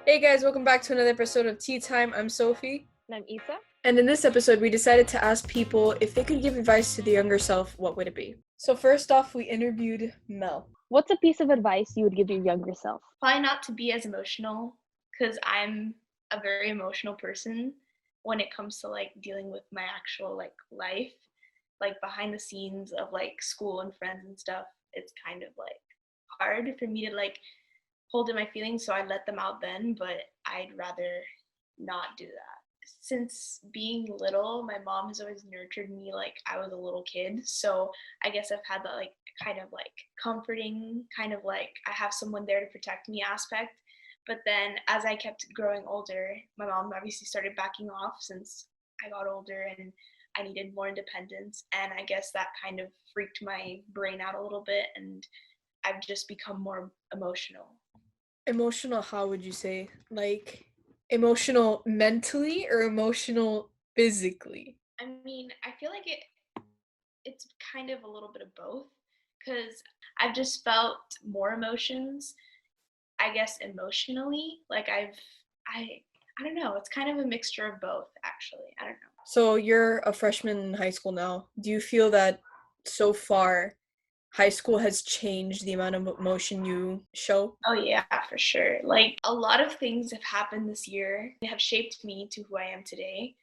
Hey guys, welcome back to another episode of Tea Time. I'm Sophie. And I'm Isa. And in this episode, we decided to ask people if they could give advice to the younger self, what would it be? So first off, we interviewed Mel. What's a piece of advice you would give your younger self? Probably not to be as emotional, because I'm a very emotional person when it comes to like dealing with my actual like life, like behind the scenes of like school and friends and stuff. It's kind of like hard for me to like hold in my feelings, so I let them out then, but I'd rather not do that. Since being little, my mom has always nurtured me like I was a little kid. So I guess I've had that like kind of like comforting, kind of like I have someone there to protect me aspect. But then as I kept growing older, my mom obviously started backing off since I got older and I needed more independence. And I guess that kind of freaked my brain out a little bit. And I've just become more emotional. Emotional, how would you say? Like, emotional mentally or emotional physically? I mean, I feel like it's kind of a little bit of both because I've just felt more emotions, I guess emotionally. Like I don't know, it's kind of a mixture of both actually. I don't know. So you're a freshman in high school now. Do you feel that so far high school has changed the amount of emotion you show? Oh yeah, for sure. Like a lot of things have happened this year that have shaped me to who I am today.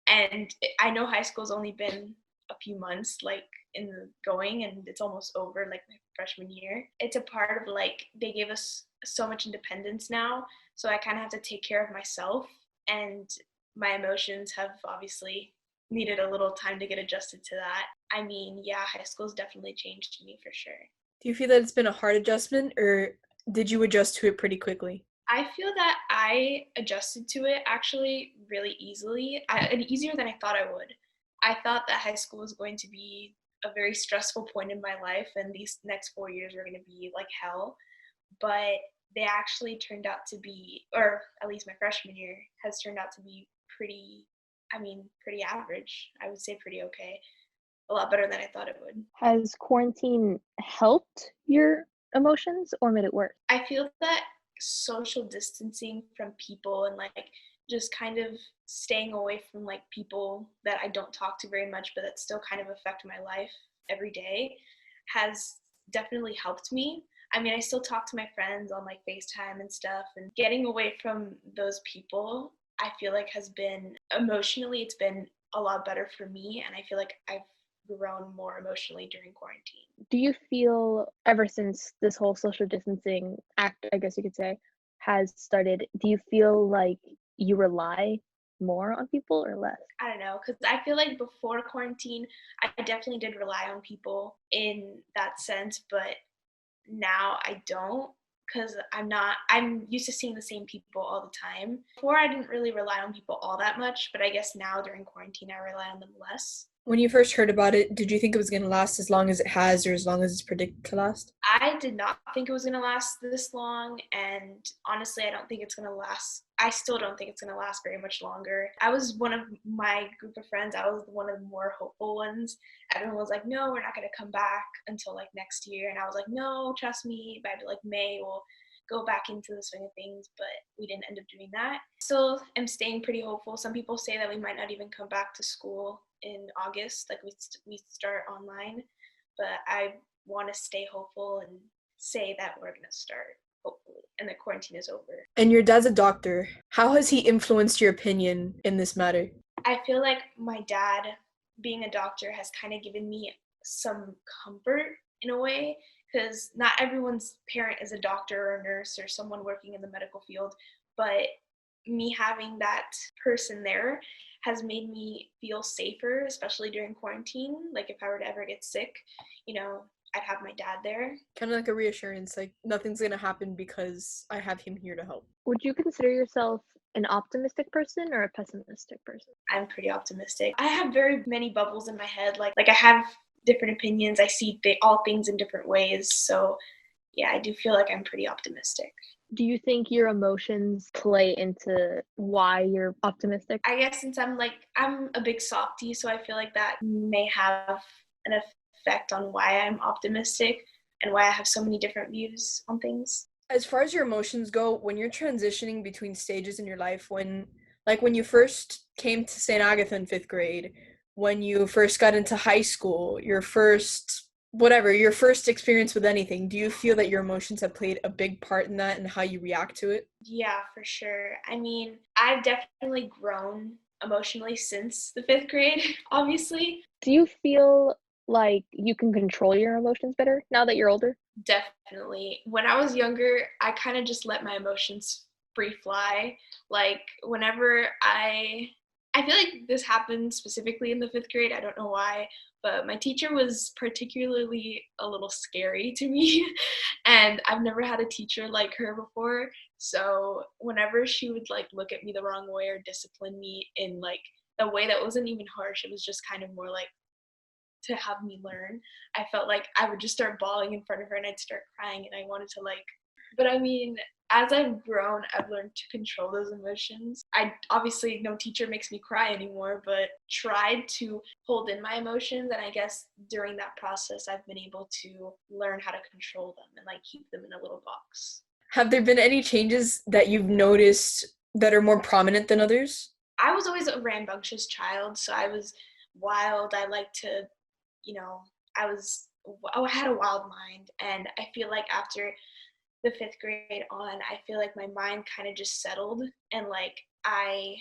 And I know high school's only been a few months like in the going and it's almost over like my freshman year. It's a part of like they gave us so much independence now, so I kind of have to take care of myself and my emotions have obviously needed a little time to get adjusted to that. I mean, yeah, high school's definitely changed me for sure. Do you feel that it's been a hard adjustment or did you adjust to it pretty quickly? I feel that I adjusted to it actually really easily, and easier than I thought I would. I thought that high school was going to be a very stressful point in my life, and these next 4 years were going to be like hell. But they actually turned out to be, or at least my freshman year has turned out to be pretty, I mean, pretty average. I would say pretty okay. A lot better than I thought it would. Has quarantine helped your emotions or made it worse? I feel that social distancing from people and like just kind of staying away from like people that I don't talk to very much but that still kind of affect my life every day has definitely helped me. I mean, I still talk to my friends on like FaceTime and stuff, and getting away from those people I feel like has been emotionally, it's been a lot better for me, and I feel like I've grown more emotionally during quarantine. Do you feel ever since this whole social distancing act, I guess you could say, has started, do you feel like you rely more on people or less? I don't know, because I feel like before quarantine, I definitely did rely on people in that sense, but now I don't because I'm used to seeing the same people all the time. Before, I didn't really rely on people all that much, but I guess now during quarantine, I rely on them less. When you first heard about it, did you think it was going to last as long as it has or as long as it's predicted to last? I did not think it was going to last this long, and honestly, I don't think it's going to last. I still don't think it's going to last very much longer. I was one of my group of friends, I was one of the more hopeful ones. Everyone was like, no, we're not going to come back until like next year. And I was like, no, trust me, by like May, we'll go back into the swing of things, but we didn't end up doing that. Still am staying pretty hopeful. Some people say that we might not even come back to school in August, like we start online, but I want to stay hopeful and say that we're going to start hopefully and the quarantine is over. And your dad's a doctor. How has he influenced your opinion in this matter? I feel like my dad being a doctor has kind of given me some comfort in a way, because not everyone's parent is a doctor or a nurse or someone working in the medical field, but me having that person there has made me feel safer, especially during quarantine. Like if I were to ever get sick, you know, I'd have my dad there. Kind of like a reassurance, like nothing's going to happen because I have him here to help. Would you consider yourself an optimistic person or a pessimistic person? I'm pretty optimistic. I have very many bubbles in my head. Like I have different opinions. I see all things in different ways. So yeah, I do feel like I'm pretty optimistic. Do you think your emotions play into why you're optimistic? I guess since I'm a big softie, so I feel like that may have an effect on why I'm optimistic and why I have so many different views on things. As far as your emotions go, when you're transitioning between stages in your life, when you first came to St. Agatha in 5th grade, when you first got into high school, your first experience with anything, do you feel that your emotions have played a big part in that and how you react to it? Yeah, for sure. I mean, I've definitely grown emotionally since the 5th grade, obviously. Do you feel like you can control your emotions better now that you're older? Definitely. When I was younger, I kind of just let my emotions free fly. Like whenever I feel like this happened specifically in the 5th grade. I don't know why, but my teacher was particularly a little scary to me. And I've never had a teacher like her before. So whenever she would like look at me the wrong way or discipline me in like a way that wasn't even harsh, it was just kind of more like to have me learn. I felt like I would just start bawling in front of her and I'd start crying and I wanted to like, but I mean, as I've grown, I've learned to control those emotions. I obviously, no teacher makes me cry anymore, but tried to hold in my emotions. And I guess during that process, I've been able to learn how to control them and like keep them in a little box. Have there been any changes that you've noticed that are more prominent than others? I was always a rambunctious child, so I was wild. I liked to, you know, I had a wild mind, and I feel like after the 5th grade on, I feel like my mind kind of just settled, and like I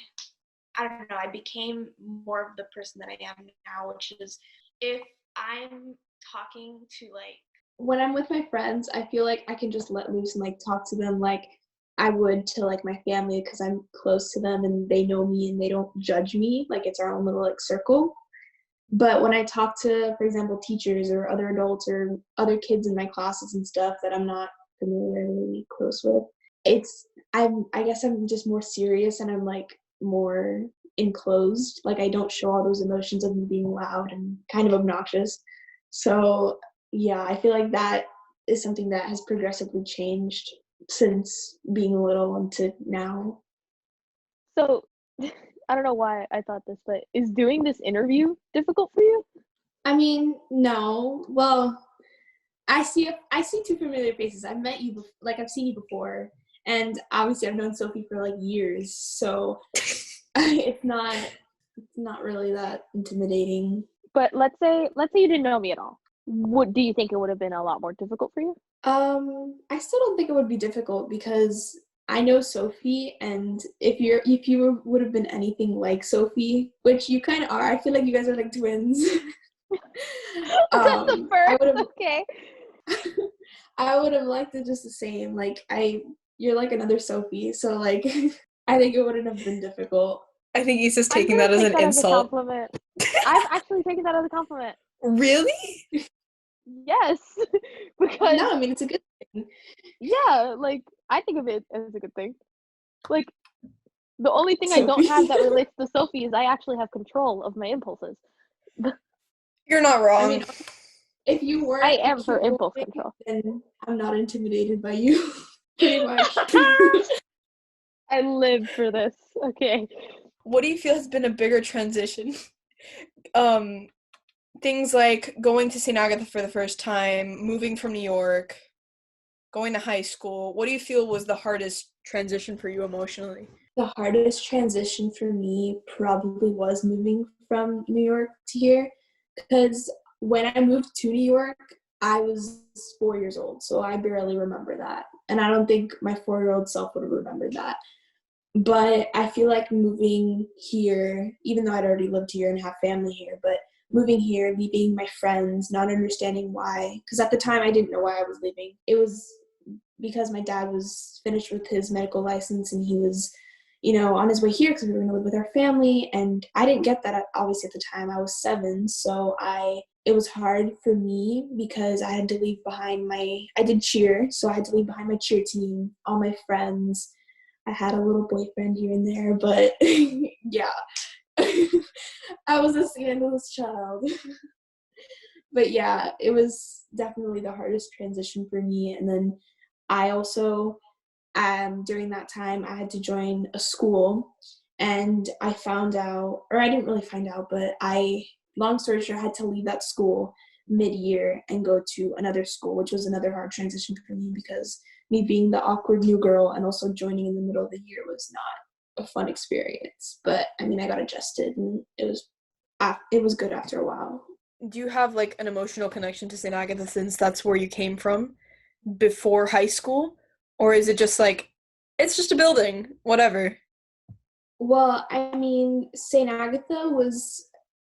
don't know, I became more of the person that I am now, which is if I'm talking to like when I'm with my friends, I feel like I can just let loose and like talk to them like I would to like my family because I'm close to them and they know me and they don't judge me. Like it's our own little like circle. But when I talk to, for example, teachers or other adults or other kids in my classes and stuff that I'm not familiarly close with, I guess I'm just more serious and I'm like more enclosed. Like I don't show all those emotions of me being loud and kind of obnoxious. So yeah, I feel like that is something that has progressively changed since being little into now. So, I don't know why I thought this, but is doing this interview difficult for you? I mean, no. Well, I see two familiar faces. I've met you, like I've seen you before, and obviously I've known Sophie for like years, so it's not really that intimidating. But let's say you didn't know me at all. Do you think it would have been a lot more difficult for you? I still don't think it would be difficult because I know Sophie, and if you would have been anything like Sophie, which you kind of are, I feel like you guys are like twins. That's the I first. would have Okay. I would have liked it just the same. You're like another Sophie, so like I think it wouldn't have been difficult. I think Issa's I'm taking gonna that as take an that as a insult. compliment. I've actually taken that as a compliment. Really? Yes, because No, I mean it's a good thing. yeah, like I think of it as a good thing. Like the only thing I don't Sophie. have that relates to Sophie is I actually have control of my impulses. You're not I wrong. mean, if you I weren't a am for cute impulse boy, control. then I'm not intimidated by you, pretty much. I live for this. Okay. What do you feel has been a bigger transition? Um, Things like going to St. Agatha for the first time, moving from New York, going to high school. What do you feel was the hardest transition for you emotionally? The hardest transition for me probably was moving from New York to here, because when I moved to New York, I was 4 years old, so I barely remember that. And I don't think my 4-year-old self would have remembered that. But I feel like moving here, even though I'd already lived here and have family here, but moving here, leaving my friends, not understanding why, because at the time I didn't know why I was leaving. It was because my dad was finished with his medical license and he was, on his way here because we were going to live with our family. And I didn't get that obviously at the time. I was 7, so it was hard for me because I had to leave behind I did cheer, so I had to leave behind my cheer team, all my friends. I had a little boyfriend here and there, but yeah, I was a scandalous child. But yeah, it was definitely the hardest transition for me. And then I also, during that time, I had to join a school, and I found out, or I didn't really find out, but long story short, I had to leave that school mid-year and go to another school, which was another hard transition for me because me being the awkward new girl and also joining in the middle of the year was not a fun experience. But I mean, I got adjusted and it was good after a while. Do you have like an emotional connection to St. Agatha since that's where you came from before high school? Or is it just like, it's just a building, whatever? Well, I mean, St. Agatha was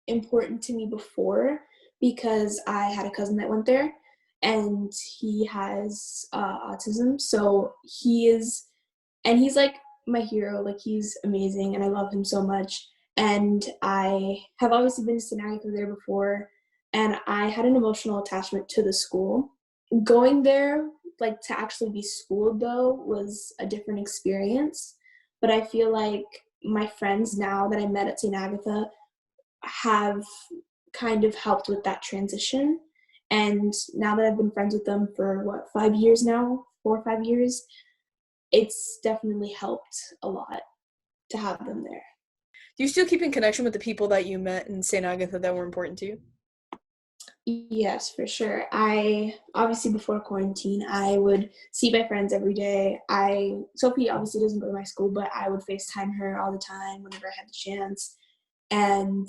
important to me before because I had a cousin that went there and he has autism. So he's like my hero. Like, he's amazing and I love him so much. And I have obviously been to St. Agatha there before, and I had an emotional attachment to the school. Going there, like to actually be schooled though, was a different experience. But I feel like my friends now that I met at St. Agatha have kind of helped with that transition. And now that I've been friends with them for 5 years now, 4 or 5 years, it's definitely helped a lot to have them there. Do you still keep in connection with the people that you met in St. Agatha that were important to you? Yes, for sure. I obviously, before quarantine, I would see my friends every day. Sophie obviously doesn't go to my school, but I would FaceTime her all the time whenever I had the chance. And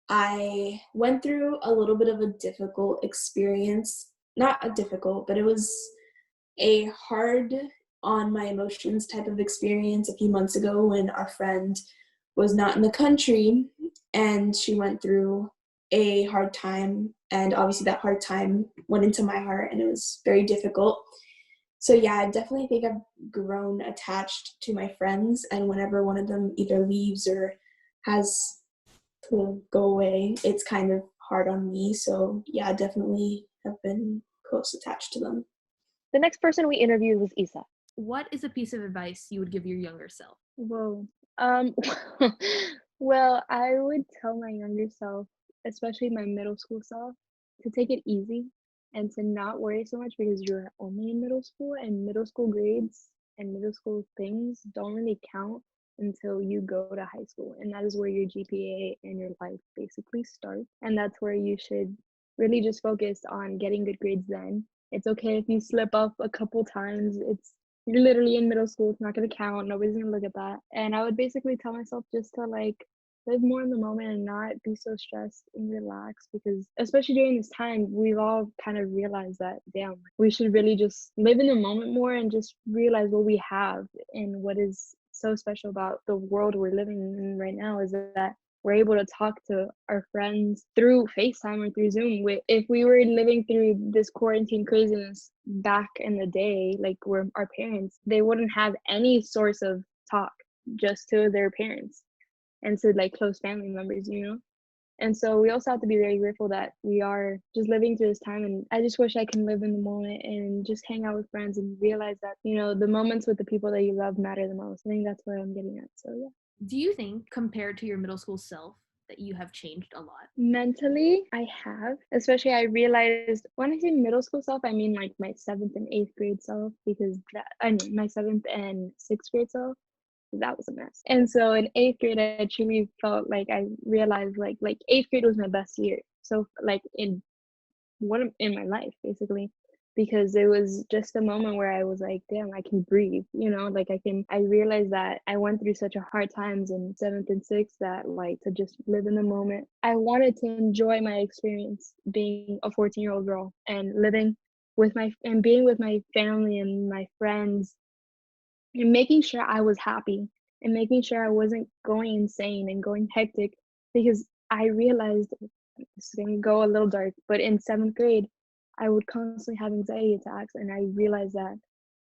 I went through a little bit of a difficult experience. Not a difficult, but it was a hard on my emotions type of experience a few months ago when our friend was not in the country and she went through a hard time, and obviously that hard time went into my heart and it was very difficult. So yeah, I definitely think I've grown attached to my friends, and whenever one of them either leaves or has to go away, it's kind of hard on me. So yeah, I definitely have been close attached to them. The next person we interviewed was Isa. What is a piece of advice you would give your younger self? Whoa. Um, well, I would tell my younger self, especially my middle school self, to take it easy and to not worry so much because you're only in middle school, and middle school grades and middle school things don't really count until you go to high school. And that is where your GPA and your life basically start. And that's where you should really just focus on getting good grades then. It's okay if you slip up a couple times. You're literally in middle school. It's not going to count. Nobody's going to look at that. And I would basically tell myself just to like live more in the moment and not be so stressed and relax, because especially during this time, we've all kind of realized that, damn, we should really just live in the moment more and just realize what we have. And what is so special about the world we're living in right now is that we're able to talk to our friends through FaceTime or through Zoom. If we were living through this quarantine craziness back in the day, like where our parents, they wouldn't have any source of talk, just to their parents and to like close family members, you know? And so we also have to be very grateful that we are just living through this time. And I just wish I can live in the moment and just hang out with friends and realize that, you know, the moments with the people that you love matter the most. I think that's what I'm getting at. So yeah. Do you think, compared to your middle school self, that you have changed a lot? Mentally, I have. Especially, I realized when I say middle school self, I mean like my 7th and 8th grade self, because I mean my 7th and 6th grade self, that was a mess. And so in 8th grade, I truly felt like I realized like 8th grade was my best year. So like in my life, basically, because it was just a moment where I was like, damn, I can breathe, you know, like I realized that I went through such a hard times in 7th and 6th that like to just live in the moment. I wanted to enjoy my experience being a 14-year-old girl and living and being with my family and my friends and making sure I was happy and making sure I wasn't going insane and going hectic, because I realized, this is going to go a little dark, but in 7th grade, I would constantly have anxiety attacks, and I realized that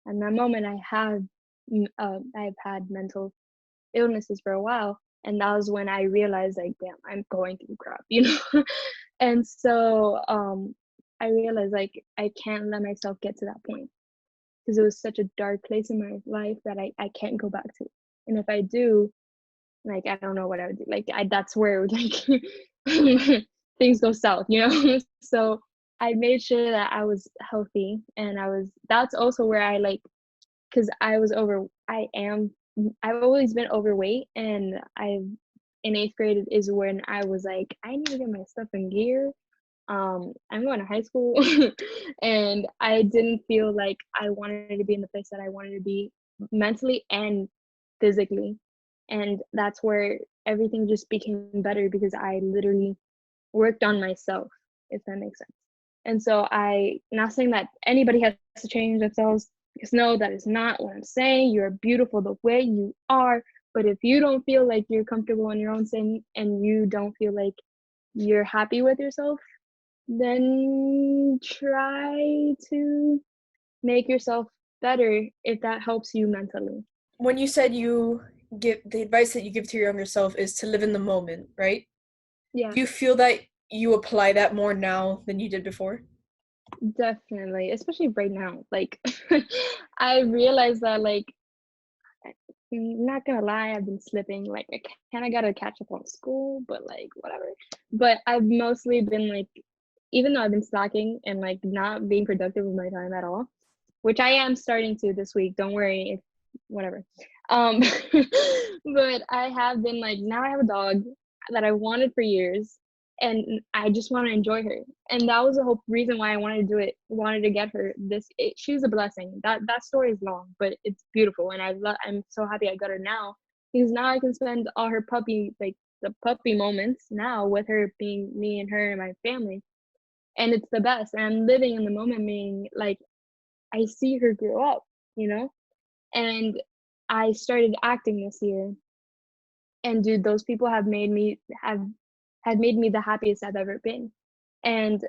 in that moment I've had mental illnesses for a while, and that was when I realized like, damn, I'm going through crap, you know. And so I realized like I can't let myself get to that point, because it was such a dark place in my life that I can't go back to. And if I do, like I don't know what I would do. Like that's where it would like things go south, you know? So I made sure that I was healthy, and that's also where I like, because I've always been overweight, and in 8th grade is when I was like, I need to get my stuff in gear. I'm going to high school and I didn't feel like I wanted to be in the place that I wanted to be mentally and physically. And that's where everything just became better because I literally worked on myself, if that makes sense. And so not saying that anybody has to change themselves, because no, that is not what I'm saying. You're beautiful the way you are. But if you don't feel like you're comfortable in your own skin and you don't feel like you're happy with yourself, then try to make yourself better if that helps you mentally. When you said you give the advice that you give to your younger self is to live in the moment, right? Yeah, Do you feel that you apply that more now than you did before? definitely, especially right now. Like, I realized that, like, I'm not gonna lie, I've been slipping. Like, I kind of gotta catch up on school, but like, whatever. But I've mostly been like, even though I've been slacking and like not being productive with my time at all, which I am starting to this week. Don't worry, if whatever. Um, but I have been like, now I have a dog that I wanted for years, and I just want to enjoy her. And that was the whole reason why I wanted to do it. Wanted to get her this. She's a blessing. That story is long, but it's beautiful, and I'm so happy I got her now because now I can spend all her puppy like the puppy moments now with her being me and her and my family, and it's the best. And I'm living in the moment, meaning like I see her grow up, you know? And I started acting this year. And dude, those people have made me the happiest I've ever been. And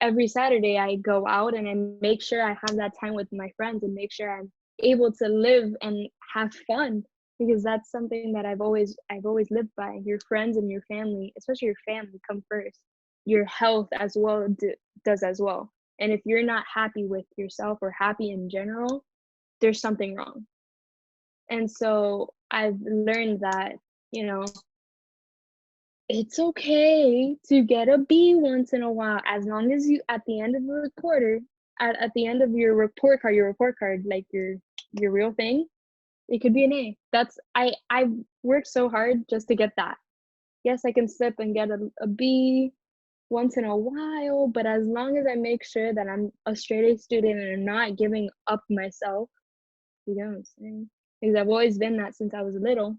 every Saturday I go out and I make sure I have that time with my friends and make sure I'm able to live and have fun because that's something that I've always lived by. Your friends and your family, especially your family, come first. Your health as well does as well. And if you're not happy with yourself or happy in general, there's something wrong. And so I've learned that, you know, it's okay to get a B once in a while, as long as you at the end of the quarter, at the end of your report card, like your real thing, it could be an A. I've worked so hard just to get that. Yes, I can slip and get a B once in a while, but as long as I make sure that I'm a straight A student and I'm not giving up myself, you know what I'm saying? Because I've always been that since I was little.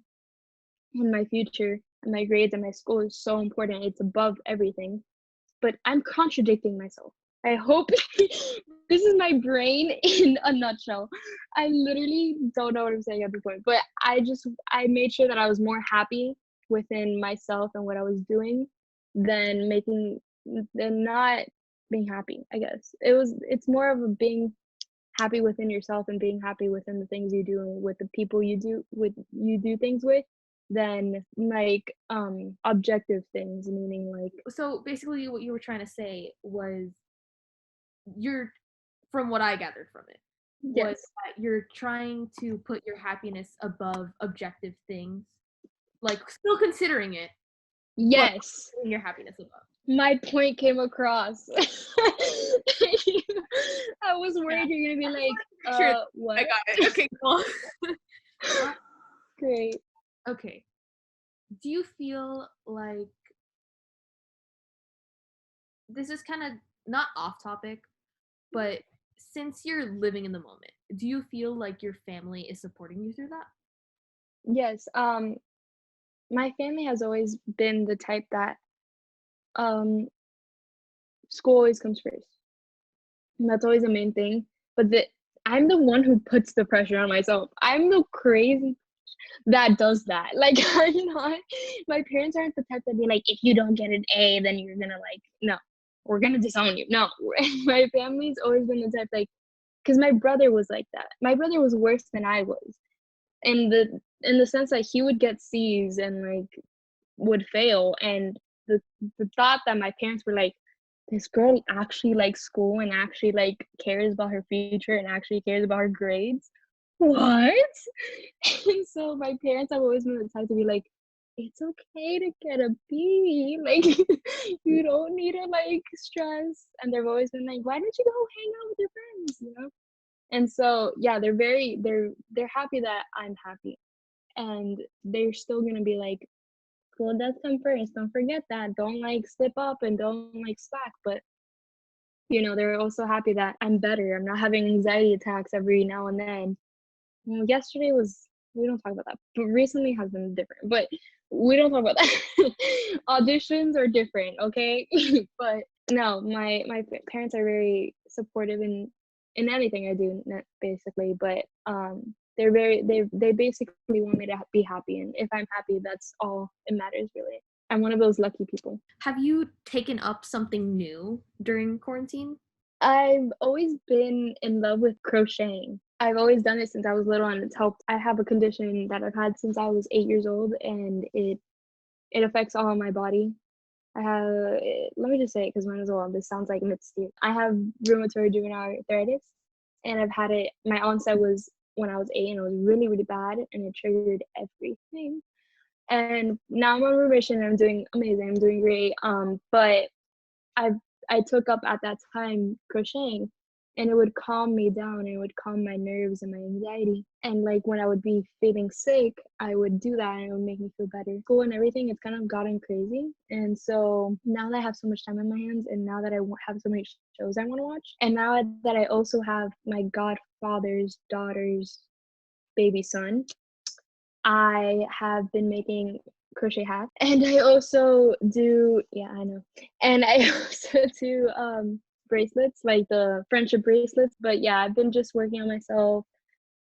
In my future, and my grades and my school is so important. It's above everything. But I'm contradicting myself. I hope this is my brain in a nutshell. I literally don't know what I'm saying at the point, but I made sure that I was more happy within myself and what I was doing than not being happy, I guess. It's more of a being happy within yourself and being happy within the things you do and with the people you do things with than like objective things, meaning like So basically what you were trying to say was you're from what I gathered from it was yes. that you're trying to put your happiness above objective things. Like still considering it, but Yes, putting your happiness above. my point came across. I was Yeah. worried you're gonna be like, Sure, I what? got it. Okay, cool. Great. Okay. Do you feel like this is kind of not off topic, but since you're living in the moment, do you feel like your family is supporting you through that? Yes. My family has always been the type that um school always comes first. And that's always the main thing. But I'm the one who puts the pressure on myself. I'm the crazy that does that. Like I'm not my parents aren't the type that be like, if you don't get an A, then you're gonna like, no, we're gonna disown you. No. My family's always been the type like because my brother was like that. My brother was worse than I was. In the sense that he would get C's and like would fail and the thought that my parents were like this girl actually likes school and actually like cares about her future and actually cares about her grades what and so my parents have always been the type to be like it's okay to get a B like you don't need to like stress and they've always been like why don't you go hang out with your friends you know and so yeah they're happy that I'm happy and they're still gonna be like school does come first. Don't forget that. Don't like slip up and don't like slack. But they're also happy that I'm better. I'm not having anxiety attacks every now and then. Yesterday was, we don't talk about that, but recently has been different. But we don't talk about that. Auditions are different, okay? But no, my parents are very supportive in anything I do, basically. But they basically want me to be happy, and if I'm happy, that's all it matters, really. I'm one of those lucky people. Have you taken up something new during quarantine? I've always been in love with crocheting. I've always done it since I was little, and it's helped. I have a condition that I've had since I was 8 years old, and it affects all of my body. I have, let me just say it because might as well. This sounds like mysterious. I have rheumatoid juvenile arthritis, and I've had it. My onset was when I was 8, and it was really, really bad, and it triggered everything. And now I'm on remission, and I'm doing amazing. I'm doing great. But I I took up at that time crocheting, and it would calm me down, and it would calm my nerves and my anxiety. And like when I would be feeling sick, I would do that, and it would make me feel better. School and everything, it's kind of gotten crazy. And so now that I have so much time in my hands, and now that I have so many shows I want to watch, and now that I also have my godfather's daughter's baby son, I have been making crochet hats, and I also do, yeah, I know, and I also do bracelets, like the friendship bracelets. But yeah, I've been just working on myself,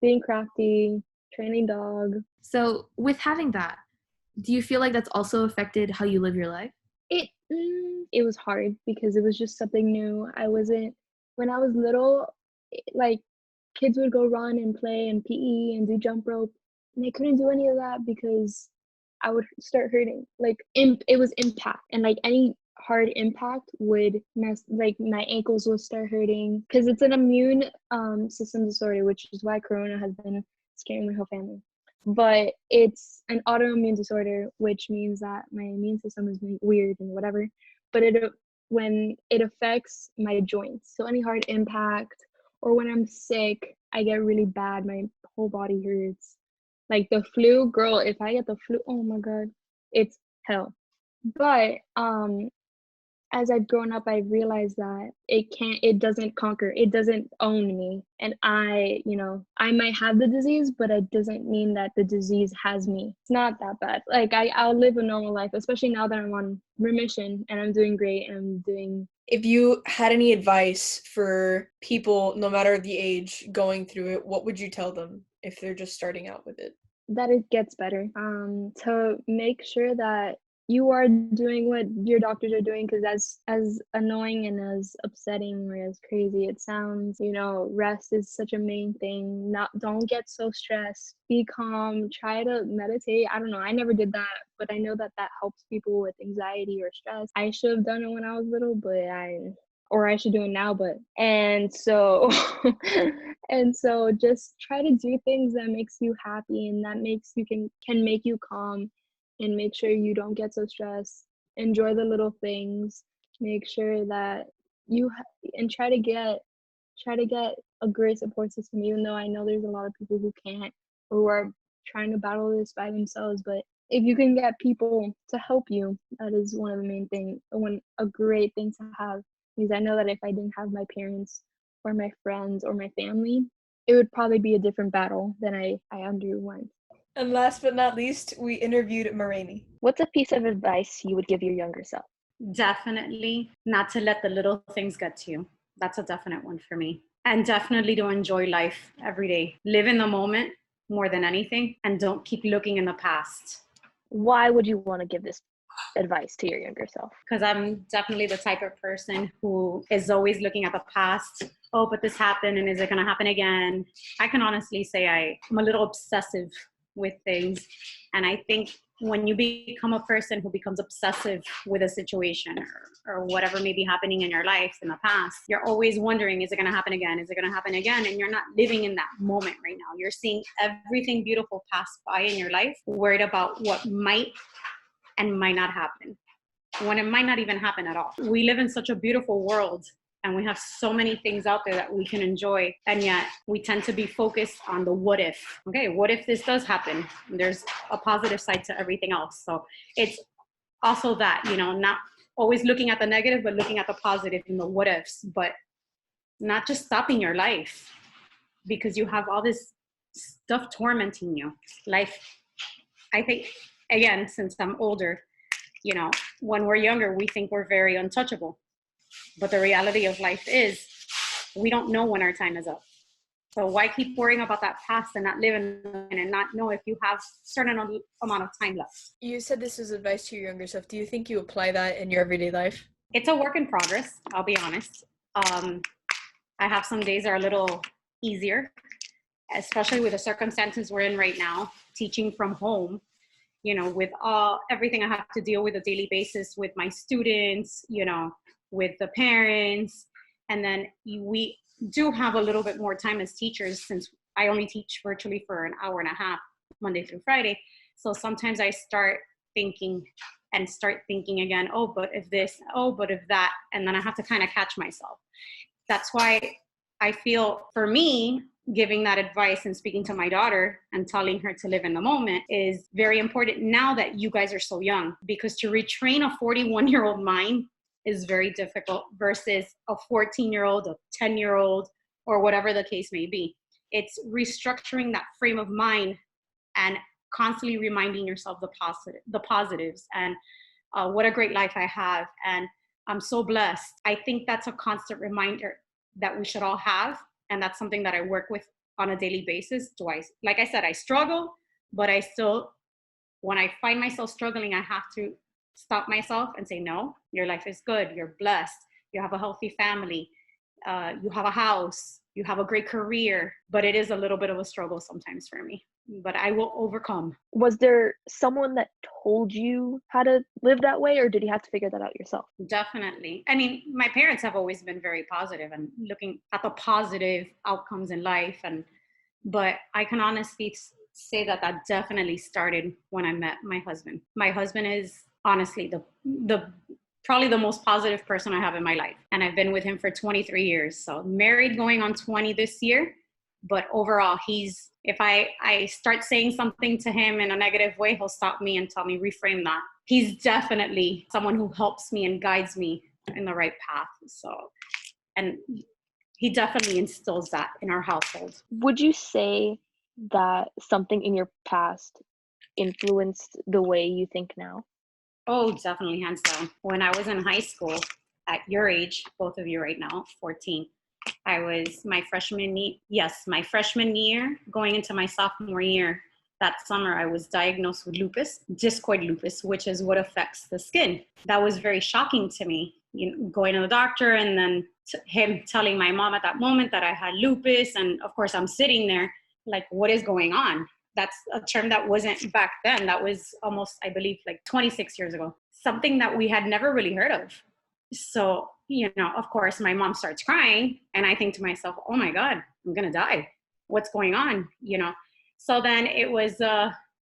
being crafty, training dog. So, with having that, do you feel like that's also affected how you live your life? It was hard because it was just something new. I wasn't, when I was little, like kids would go run and play and PE and do jump rope, and I couldn't do any of that because I would start hurting. Like it was impact, and like any hard impact would mess, like my ankles will start hurting because it's an immune system disorder, which is why Corona has been scaring my whole family. But it's an autoimmune disorder, which means that my immune system is weird and whatever. But when it affects my joints, so any hard impact, or when I'm sick, I get really bad. My whole body hurts. Like the flu, girl, if I get the flu, oh my God, it's hell. But as I've grown up, I've realized that it doesn't conquer, it doesn't own me. And I might have the disease, but it doesn't mean that the disease has me. It's not that bad. Like I'll live a normal life, especially now that I'm on remission and I'm doing great and I'm doing. If you had any advice for people, no matter the age, going through it, what would you tell them if they're just starting out with it? That it gets better. To make sure that you are doing what your doctors are doing, because as annoying and as upsetting or as crazy it sounds, rest is such a main thing. Don't get so stressed. Be calm. Try to meditate. I don't know. I never did that, but I know that helps people with anxiety or stress. I should have done it when I was little, but I should do it now, and so and so just try to do things that makes you happy and that makes you can make you calm, and make sure you don't get so stressed. Enjoy the little things. Make sure that and try to get a great support system, even though I know there's a lot of people who can't, or who are trying to battle this by themselves. But if you can get people to help you, that is one of the main things, a great thing to have. Because I know that if I didn't have my parents or my friends or my family, it would probably be a different battle than I underwent. And last but not least, we interviewed Marani. What's a piece of advice you would give your younger self? Definitely not to let the little things get to you. That's a definite one for me. And definitely to enjoy life every day. Live in the moment more than anything, and don't keep looking in the past. Why would you want to give this advice to your younger self? Because I'm definitely the type of person who is always looking at the past. Oh, but this happened, and is it going to happen again? I can honestly say I'm a little obsessive with things. And I think when you become a person who becomes obsessive with a situation or whatever may be happening in your life in the past, you're always wondering, is it going to happen again? Is it going to happen again? And you're not living in that moment right now. You're seeing everything beautiful pass by in your life, worried about what might and might not happen, when it might not even happen at all. We live in such a beautiful world, and we have so many things out there that we can enjoy, and yet we tend to be focused on the what if. Okay, what if this does happen? There's a positive side to everything else. So it's also that, not always looking at the negative, but looking at the positive and the what ifs, but not just stopping your life because you have all this stuff tormenting you. Life, I think, again, since I'm older, when we're younger, we think we're very untouchable. But the reality of life is we don't know when our time is up. So why keep worrying about that past and not living and not know if you have a certain amount of time left? You said this is advice to your younger self. Do you think you apply that in your everyday life? It's a work in progress, I'll be honest. I have some days that are a little easier, especially with the circumstances we're in right now, teaching from home, with everything I have to deal with on a daily basis with my students, with the parents. And then we do have a little bit more time as teachers since I only teach virtually for an hour and a half, Monday through Friday. So sometimes I start thinking again, oh, but if this, oh, but if that, and then I have to kind of catch myself. That's why I feel, for me, giving that advice and speaking to my daughter and telling her to live in the moment is very important now that you guys are so young, because to retrain a 41-year-old mind is very difficult versus a 14-year-old, a 10-year-old, or whatever the case may be. It's restructuring that frame of mind and constantly reminding yourself the positives and what a great life I have. And I'm so blessed. I think that's a constant reminder that we should all have. And that's something that I work with on a daily basis. Like I said, I struggle, but I still, when I find myself struggling, I have to stop myself and say, no, your life is good. You're blessed. You have a healthy family. You have a house. You have a great career. But it is a little bit of a struggle sometimes for me. But I will overcome. Was there someone that told you how to live that way, or did you have to figure that out yourself? Definitely. I mean, my parents have always been very positive and looking at the positive outcomes in life. But I can honestly say that definitely started when I met my husband. My husband is honestly the probably the most positive person I have in my life. And I've been with him for 23 years. So married going on 20 this year. But overall, if I start saying something to him in a negative way, he'll stop me and tell me, reframe that. He's definitely someone who helps me and guides me in the right path. So, and he definitely instills that in our household. Would you say that something in your past influenced the way you think now? Oh, definitely, hands down. When I was in high school, at your age, both of you right now, 14, I was my freshman year, going into my sophomore year. That summer, I was diagnosed with lupus, discoid lupus, which is what affects the skin. That was very shocking to me, going to the doctor and then him telling my mom at that moment that I had lupus. And of course, I'm sitting there like, what is going on? That's a term that wasn't back then. That was almost, I believe, like 26 years ago. Something that we had never really heard of. So, of course, my mom starts crying and I think to myself, oh my God, I'm going to die. What's going on? So then it was,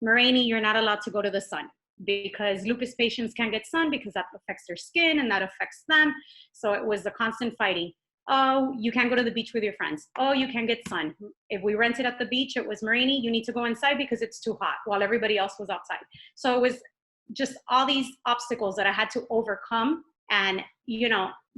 Marini, you're not allowed to go to the sun because lupus patients can't get sun because that affects their skin and that affects them. So it was the constant fighting. Oh, you can't go to the beach with your friends. Oh, you can't get sun. If we rented at the beach, it was Marini, you need to go inside because it's too hot while everybody else was outside. So it was just all these obstacles that I had to overcome. And,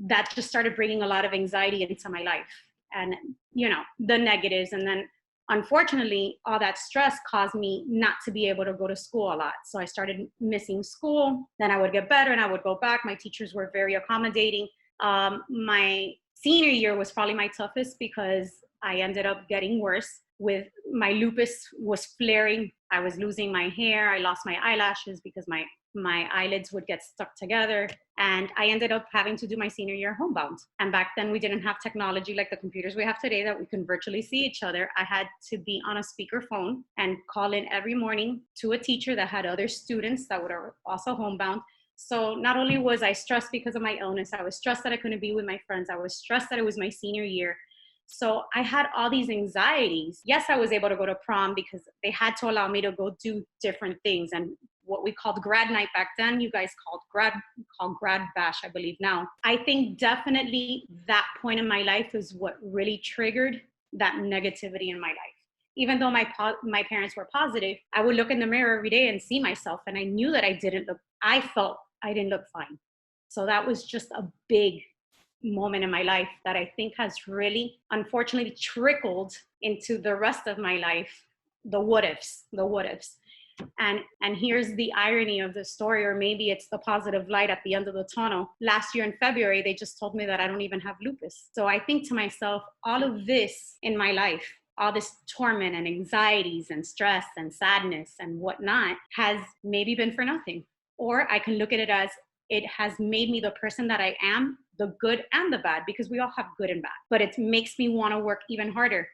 that just started bringing a lot of anxiety into my life and, the negatives. And then unfortunately, all that stress caused me not to be able to go to school a lot. So I started missing school. Then I would get better and I would go back. My teachers were very accommodating. My senior year was probably my toughest because I ended up getting worse with my lupus was flaring. I was losing my hair. I lost my eyelashes because my eyelids would get stuck together. And I ended up having to do my senior year homebound. And back then we didn't have technology like the computers we have today that we can virtually see each other. I had to be on a speakerphone and call in every morning to a teacher that had other students that were also homebound. So not only was I stressed because of my illness, I was stressed that I couldn't be with my friends. I was stressed that it was my senior year. So I had all these anxieties. Yes, I was able to go to prom because they had to allow me to go do different things and what we called grad night back then. You guys called grad bash, I believe now. I think definitely that point in my life is what really triggered that negativity in my life. Even though my parents were positive, I would look in the mirror every day and see myself, and I knew that I felt I didn't look fine. So that was just a big moment in my life that I think has really, unfortunately, trickled into the rest of my life, the what ifs. And here's the irony of the story, or maybe it's the positive light at the end of the tunnel. Last year in February, they just told me that I don't even have lupus. So I think to myself, all of this in my life, all this torment and anxieties and stress and sadness and whatnot has maybe been for nothing. Or I can look at it as it has made me the person that I am, the good and the bad, because we all have good and bad. But it makes me want to work even harder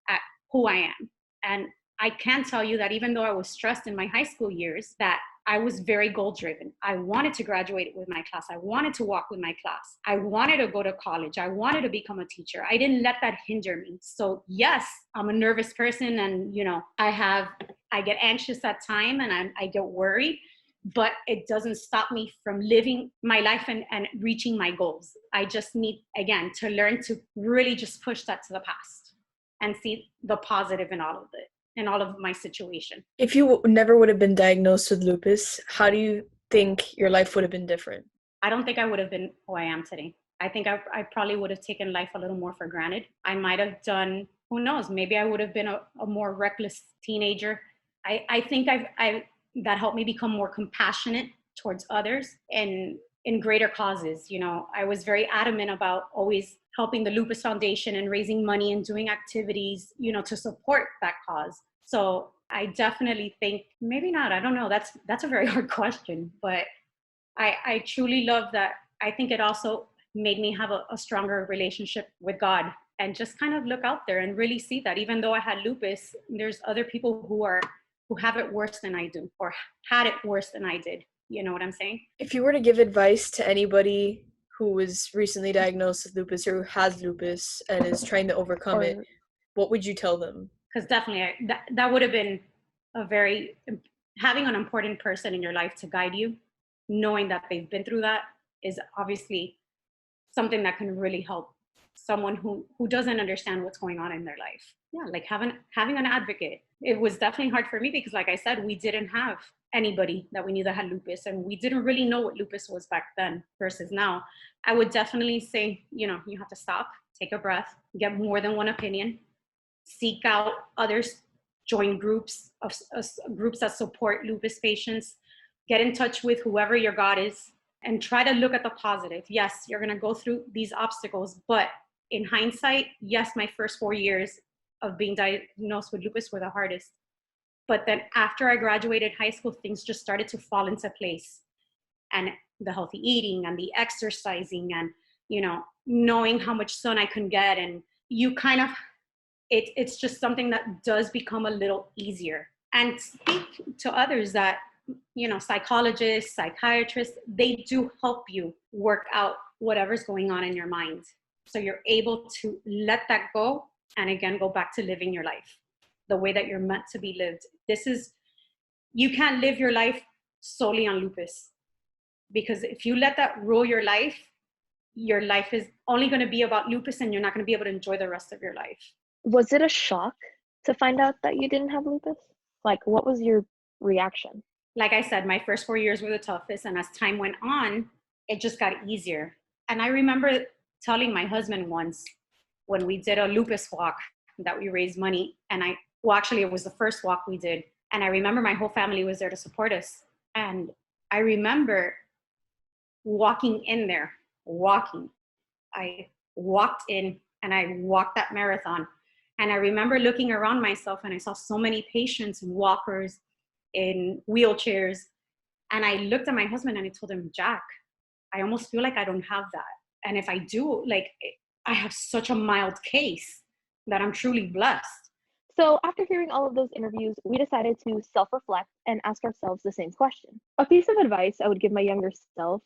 at who I am. And I can tell you that even though I was stressed in my high school years, that I was very goal driven. I wanted to graduate with my class. I wanted to walk with my class. I wanted to go to college. I wanted to become a teacher. I didn't let that hinder me. So yes, I'm a nervous person, and I get anxious at time, and I get worried, but it doesn't stop me from living my life and reaching my goals. I just need, again, to learn to really just push that to the past and see the positive in all of it, in all of my situation. If you never would have been diagnosed with lupus, how do you think your life would have been different? I don't think I would have been who I am today. I think I probably would have taken life a little more for granted. I might have done, who knows, maybe I would have been a more reckless teenager. I think that helped me become more compassionate towards others and in greater causes. I was very adamant about always helping the Lupus Foundation and raising money and doing activities, to support that cause. So I definitely think, maybe not, I don't know. That's a very hard question, but I truly love that. I think it also made me have a stronger relationship with God, and just kind of look out there and really see that even though I had lupus, there's other people who have it worse than I do, or had it worse than I did. You know what I'm saying? If you were to give advice to anybody who was recently diagnosed with lupus or who has lupus and is trying to overcome it, what would you tell them? Because definitely that would have been having an important person in your life to guide you, knowing that they've been through that, is obviously something that can really help someone who doesn't understand what's going on in their life. Yeah, like having an advocate. It was definitely hard for me because, like I said, we didn't have anybody that we knew that had lupus, and we didn't really know what lupus was back then versus now. I would definitely say, you have to stop, take a breath, get more than one opinion, seek out others, join groups that support lupus patients, get in touch with whoever your God is, and try to look at the positive. Yes, you're going to go through these obstacles, but in hindsight, yes, my first 4 years of being diagnosed with lupus were the hardest. But then after I graduated high school, things just started to fall into place. And the healthy eating and the exercising and, knowing how much sun I can get. And you kind of, it's just something that does become a little easier. And speak to others that, psychologists, psychiatrists, they do help you work out whatever's going on in your mind. So you're able to let that go and again, go back to living your life the way that you're meant to be lived. You can't live your life solely on lupus, because if you let that rule your life is only going to be about lupus, and you're not going to be able to enjoy the rest of your life. Was it a shock to find out that you didn't have lupus? Like, what was your reaction? Like I said, my first 4 years were the toughest, and as time went on, it just got easier. And I remember telling my husband once, when we did a lupus walk that we raised money, and actually it was the first walk we did, and I remember my whole family was there to support us. And I remember walking in there, I walked in and I walked that marathon. And I remember looking around myself, and I saw so many patients and walkers in wheelchairs. And I looked at my husband and I told him, Jack, I almost feel like I don't have that. And if I do, I have such a mild case that I'm truly blessed. So after hearing all of those interviews, we decided to self-reflect and ask ourselves the same question. A piece of advice I would give my younger self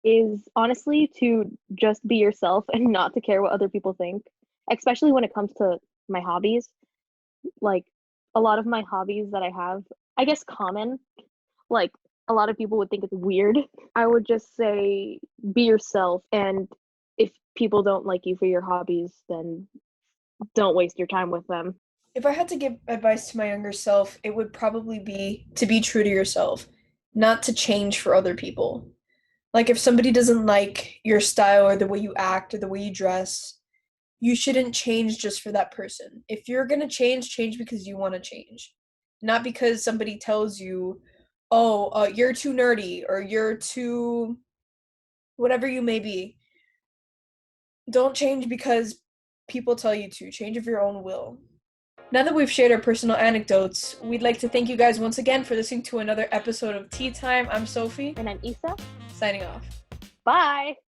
is honestly to just be yourself and not to care what other people think, especially when it comes to my hobbies. Like, a lot of my hobbies that I have, I guess common, like a lot of people would think it's weird. I would just say be yourself, and if people don't like you for your hobbies, then don't waste your time with them. If I had to give advice to my younger self, it would probably be to be true to yourself, not to change for other people. Like if somebody doesn't like your style or the way you act or the way you dress, you shouldn't change just for that person. If you're going to change because you want to change, not because somebody tells you, oh, you're too nerdy or you're too whatever you may be. Don't change because people tell you to. Change of your own will. Now that we've shared our personal anecdotes, we'd like to thank you guys once again for listening to another episode of Tea Time. I'm Sophie. And I'm Issa. Signing off. Bye.